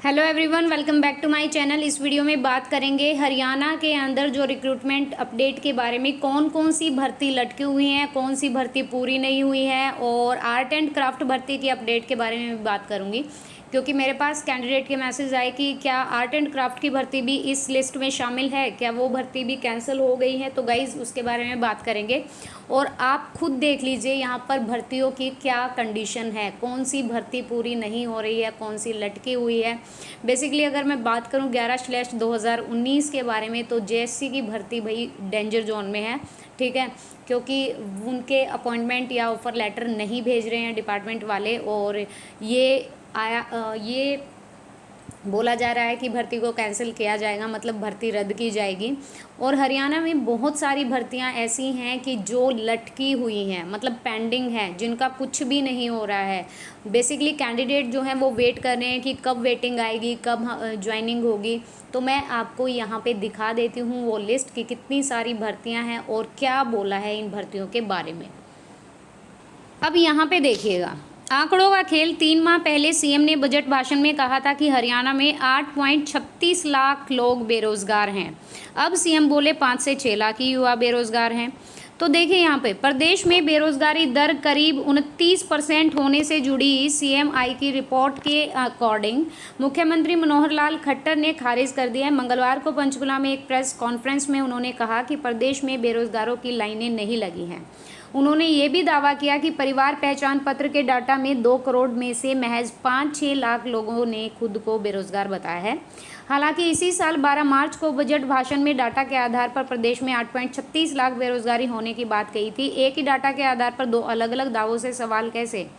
Hello everyone, welcome back to my channel. इस video में बात करेंगे हरियाणा के अंदर जो रिक्रूटमेंट अपडेट के बारे में। कौन कौन सी भर्ती लटकी हुई हैं, कौन सी भर्ती पूरी नहीं हुई है, और आर्ट एंड क्राफ्ट भर्ती की अपडेट के बारे में भी बात करूंगी, क्योंकि मेरे पास कैंडिडेट के मैसेज आए कि क्या आर्ट एंड क्राफ्ट की भर्ती भी इस लिस्ट में शामिल है, क्या वो भर्ती भी कैंसिल हो गई है। तो गाइज़ उसके बारे में बात करेंगे और आप खुद देख लीजिए यहाँ पर भर्तियों की क्या कंडीशन है, कौन सी भर्ती पूरी नहीं हो रही है, कौन सी लटकी हुई है। बेसिकली अगर मैं बात करूँ 11/2019 के बारे में, तो जेएससी की भर्ती भाई डेंजर जोन में है, ठीक है, क्योंकि उनके अपॉइंटमेंट या ऑफ़र लेटर नहीं भेज रहे हैं डिपार्टमेंट वाले, और ये बोला जा रहा है कि भर्ती को कैंसिल किया जाएगा, मतलब भर्ती रद्द की जाएगी। और हरियाणा में बहुत सारी भर्तियां ऐसी हैं कि जो लटकी हुई हैं, मतलब पेंडिंग है, जिनका कुछ भी नहीं हो रहा है। बेसिकली कैंडिडेट जो हैं वो वेट कर रहे हैं कि कब वेटिंग आएगी, कब ज्वाइनिंग होगी। तो मैं आपको यहाँ पे दिखा देती हूँ वो लिस्ट कि कितनी सारी भर्तियाँ हैं और क्या बोला है इन भर्तियों के बारे में। अब यहाँ पे देखिएगा, आंकड़ों का खेल। 3 माह पहले सीएम ने बजट भाषण में कहा था कि हरियाणा में 8.36 लाख लोग बेरोजगार हैं। अब सीएम बोले 5 से 6 लाख ही युवा बेरोजगार हैं। तो देखिए यहाँ पे प्रदेश में बेरोजगारी दर करीब 29% होने से जुड़ी सीएमआई की रिपोर्ट के अकॉर्डिंग मुख्यमंत्री मनोहर लाल खट्टर ने खारिज कर दिया है। मंगलवार को पंचकुला में एक प्रेस कॉन्फ्रेंस में उन्होंने कहा कि प्रदेश में बेरोजगारों की लाइनें नहीं लगी हैं। उन्होंने ये भी दावा किया कि परिवार पहचान पत्र के डाटा में 2 करोड़ में से महज 5-6 लाख लोगों ने खुद को बेरोजगार बताया है। हालांकि इसी साल 12 मार्च को बजट भाषण में डाटा के आधार पर प्रदेश में 8.36 लाख बेरोजगारी होने की बात कही थी। एक ही डाटा के आधार पर 2 अलग अलग दावों से सवाल कैसे?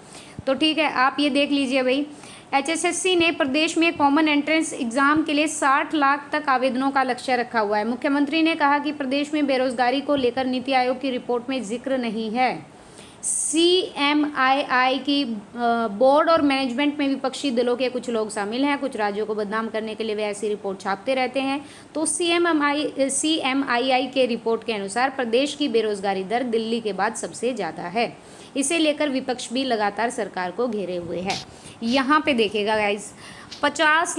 तो ठीक है, आप ये देख लीजिए भाई। एचएसएससी ने प्रदेश में कॉमन एंट्रेंस एग्जाम के लिए 60 लाख तक आवेदनों का लक्ष्य रखा हुआ है। मुख्यमंत्री ने कहा कि प्रदेश में बेरोजगारी को लेकर नीति आयोग की रिपोर्ट में जिक्र नहीं है। सीएमआईआई की बोर्ड और मैनेजमेंट में विपक्षी दलों के कुछ लोग शामिल हैं। कुछ राज्यों को बदनाम करने के लिए वे ऐसी रिपोर्ट छापते रहते हैं। तो सीएमआईआई के रिपोर्ट के अनुसार प्रदेश की बेरोजगारी दर दिल्ली के बाद सबसे ज़्यादा है। इसे लेकर विपक्ष भी लगातार सरकार को घेरे हुए है। यहाँ पे देखिएगा गाइज, 50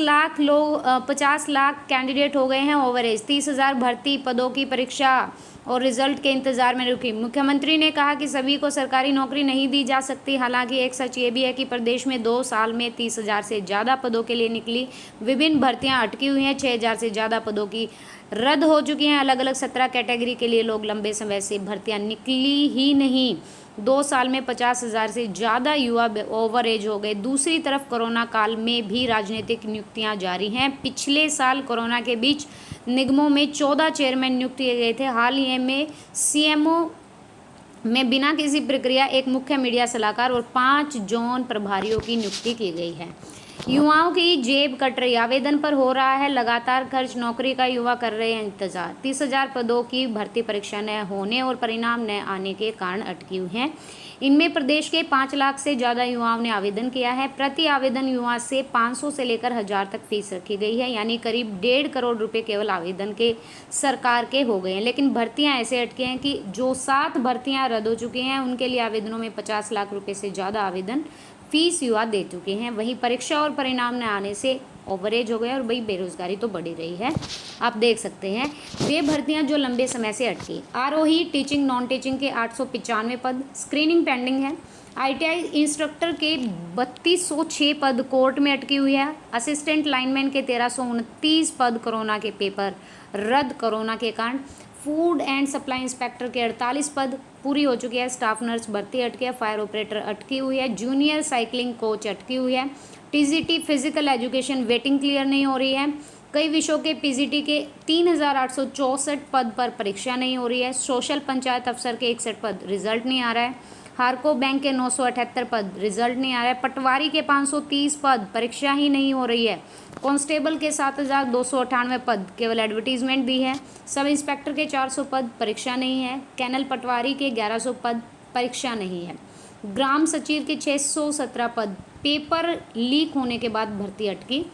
लाख कैंडिडेट हो गए हैं ओवरेज। 30,000 भर्ती पदों की परीक्षा और रिजल्ट के इंतजार में रुकी। मुख्यमंत्री ने कहा कि सभी को सरकारी नौकरी नहीं दी जा सकती। हालांकि एक सच ये भी है कि प्रदेश में 2 साल में 30,000 से ज़्यादा पदों के लिए निकली विभिन्न भर्तियां अटकी हुई हैं। 6,000 से ज़्यादा पदों की रद्द हो चुकी हैं। अलग अलग 17 कैटेगरी के लिए लोग लंबे समय से भर्तियां निकली ही नहीं। 2 साल में 50,000 से ज़्यादा युवा ओवर एज हो गए। दूसरी तरफ कोरोना काल में भी राजनीतिक नियुक्तियां जारी हैं। पिछले साल कोरोना के बीच निगमों में 14 चेयरमैन नियुक्त किए गए थे। हाल ही में सीएमओ में बिना किसी प्रक्रिया एक मुख्य मीडिया सलाहकार और 5 जोन प्रभारियों की नियुक्ति की गई है। युवाओं की जेब कट रही, आवेदन पर हो रहा है लगातार खर्च, नौकरी का युवा कर रहे हैं इंतजार। 30,000 पदों की भर्ती परीक्षा न होने और परिणाम न आने के कारण अटकी हुई हैं। इनमें प्रदेश के 5 लाख से ज़्यादा युवाओं ने आवेदन किया है। प्रति आवेदन युवा से 500 से लेकर 1,000 तक फीस रखी गई है, यानी करीब 1.5 करोड़ रुपए केवल आवेदन के सरकार के हो गए हैं। लेकिन भर्तियां ऐसे अटके हैं कि जो 7 भर्तियां रद्द हो चुकी हैं उनके लिए आवेदनों में 50 लाख रुपये से ज़्यादा आवेदन फीस युवा दे चुके हैं। वहीं परीक्षा और परिणाम न आने से ओवरेज हो गए और वही बेरोजगारी तो बढ़ी रही है। आप देख सकते हैं वे भर्तियां जो लंबे समय से अटकी। आरोही टीचिंग नॉन टीचिंग के 895 पद स्क्रीनिंग पेंडिंग है। आईटीआई इंस्ट्रक्टर के 3206 पद कोर्ट में अटकी हुई है। असिस्टेंट लाइनमैन के 1329 पद कोरोना के पेपर रद्द कोरोना के कारण। फूड एंड सप्लाई इंस्पेक्टर के 48 पद पूरी हो चुकी है। स्टाफ नर्स भर्ती अटकी है। फायर ऑपरेटर अटकी हुई है। जूनियर साइकिलिंग कोच अटकी हुई है। TGT physical education waiting clear नहीं हो रही है। कई विषयों के पीजीटी के 3,864 पद पर परीक्षा नहीं हो रही है। सोशल पंचायत अफसर के 61 पद रिजल्ट नहीं आ रहा है। हारको बैंक के 978 पद रिजल्ट नहीं आ रहा है। पटवारी के 530 पद परीक्षा ही नहीं हो रही है। कांस्टेबल के 7,298 पद केवल एडवर्टीजमेंट दी है। सब इंस्पेक्टर के 400 पद परीक्षा नहीं है। कैनल पटवारी के 1100 पद परीक्षा नहीं है। ग्राम सचिव के 617 पद पेपर लीक होने के बाद भर्ती अटकी।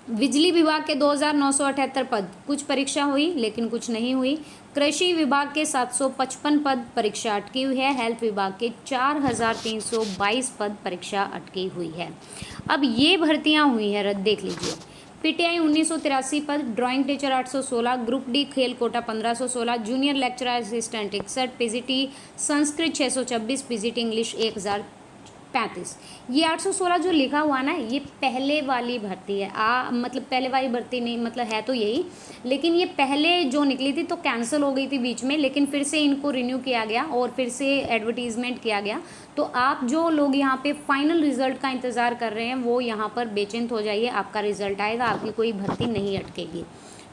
बिजली विभाग के 2,978 पद, कुछ परीक्षा हुई लेकिन कुछ नहीं हुई। कृषि विभाग के 755 पद, परीक्षा अटकी हुई है। हेल्थ विभाग के 4,322 पद, परीक्षा अटकी हुई है। अब ये भर्तियां हुई है रद्द, देख लीजिए। पीटीआई 1983 पद, ड्राइंग टीचर 816, ग्रुप डी खेल quota 1516, junior lecturer assistant 61, PGT Sanskrit 626, PGT English 1035। ये 816 जो लिखा हुआ ना, ये पहले वाली भर्ती है। मतलब पहले वाली भर्ती नहीं, मतलब है तो यही, लेकिन ये पहले जो निकली थी तो कैंसिल हो गई थी बीच में, लेकिन फिर से इनको रिन्यू किया गया और फिर से एडवर्टीजमेंट किया गया। तो आप जो लोग यहाँ पे फाइनल रिजल्ट का इंतज़ार कर रहे हैं वो यहाँ पर बेचिंत हो जाइए, आपका रिजल्ट आएगा, आपकी कोई भर्ती नहीं अटकेगी।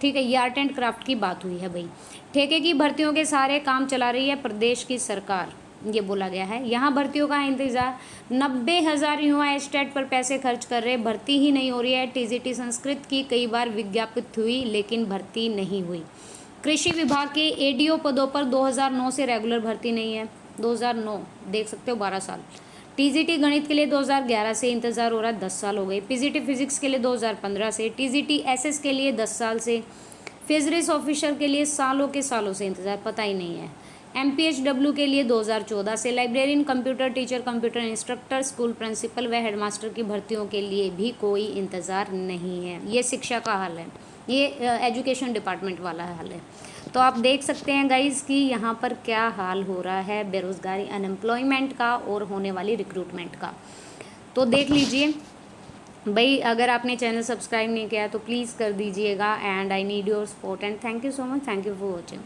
ठीक है, ये आर्ट एंड क्राफ्ट की बात हुई है भाई। ठेके की भर्तियों के सारे काम चला रही है प्रदेश की सरकार, ये बोला गया है। यहाँ भर्तियों का इंतजार, 90,000 युवा स्टेट पर पैसे खर्च कर रहे, भर्ती ही नहीं हो रही है। टीजीटी संस्कृत की कई बार विज्ञापित हुई लेकिन भर्ती नहीं हुई। कृषि विभाग के एडीओ पदों पर 2009 से रेगुलर भर्ती नहीं है। 2009 देख सकते हो, 12 साल। टीजीटी गणित के लिए 2011 से इंतज़ार हो रहा है, 10 साल हो गए। पीजीटी फिजिक्स के लिए 2015 से, टीजीटी एसएस के लिए 10 साल से, फिशरीज ऑफिसर के लिए सालों के सालों से इंतज़ार, पता ही नहीं है। एमपीएचडब्ल्यू के लिए 2014 से, librarian, computer teacher, computer instructor, school principal व हेडमास्टर की भर्तियों के लिए भी कोई इंतज़ार नहीं है। ये शिक्षा का हाल है, ये एजुकेशन डिपार्टमेंट वाला हाल है। तो आप देख सकते हैं गाइज़ कि यहाँ पर क्या हाल हो रहा है बेरोज़गारी, अनएम्प्लॉयमेंट का और होने वाली रिक्रूटमेंट का। तो देख लीजिए भाई, अगर आपने चैनल सब्सक्राइब नहीं किया तो प्लीज़ कर दीजिएगा। And I need your support and thank you so much, thank you for watching.